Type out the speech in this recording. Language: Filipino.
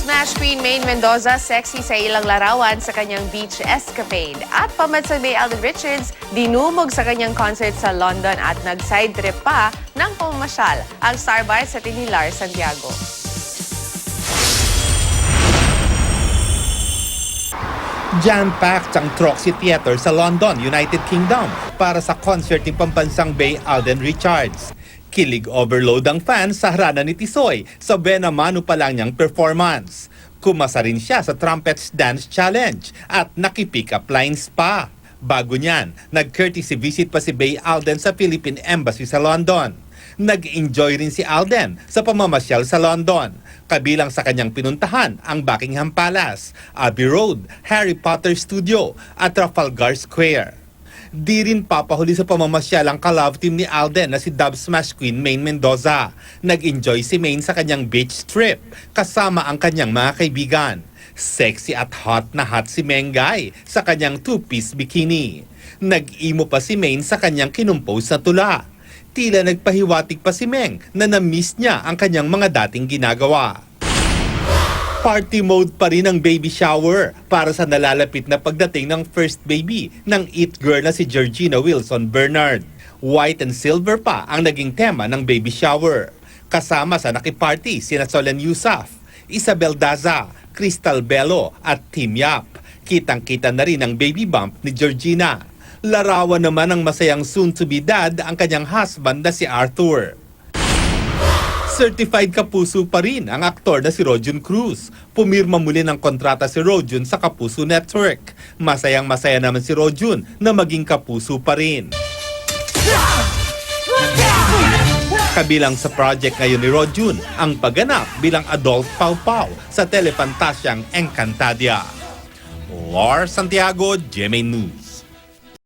Smash Queen Maine Mendoza sexy sa ilang larawan sa kanyang beach escapade. At pamadsabay Alden Richards, dinumog sa kanyang concert sa London at nag-side trip pa ng pamamasyal. Ang Starbar sa Tinilar, Santiago. Jam-packed ang Troxy Theatre sa London, United Kingdom para sa concert ni pambansang Bay Alden Richards. Kilig overload ang fans sa harana ni Tisoy sa Benamano pa lang niyang performance. Kumasa rin siya sa Trumpets Dance Challenge at naki-pick up lines pa. Bago niyan, nag-courtesy visit pa si Bay Alden sa Philippine Embassy sa London. Nag-enjoy rin si Alden sa pamamasyal sa London. Kabilang sa kanyang pinuntahan ang Buckingham Palace, Abbey Road, Harry Potter Studio at Trafalgar Square. Di rin papahuli sa pamamasyal ang ka-love team ni Alden na si Dub Smash Queen Maine Mendoza. Nag-enjoy si Maine sa kanyang beach trip kasama ang kanyang mga kaibigan. Sexy at hot si Mengay sa kanyang two-piece bikini. Nag-imo pa si Maine sa kanyang kinumpose na tula. Tila nagpahiwatig pa si Meng na na-miss niya ang kanyang mga dating ginagawa. Party mode pa rin ang baby shower para sa nalalapit na pagdating ng first baby ng it girl na si Georgina Wilson Bernard. White and silver pa ang naging tema ng baby shower. Kasama sa nakiparty sina Solen Yusuf, Isabel Daza, Crystal Bello at Team Yap. Kitang-kita na rin ang baby bump ni Georgina. Larawan naman ng masayang soon-to-be dad ang kanyang husband na si Arthur. Certified kapuso pa rin ang aktor na si Rojun Cruz. Pumirma muli ng kontrata si Rojun sa Kapuso Network. Masayang-masaya naman si Rojun na maging kapuso pa rin. Kabilang sa project ngayon ni Rojun, ang pagganap bilang adult pawpaw sa telepantasyang Encantadia. Lars Santiago, GMA News.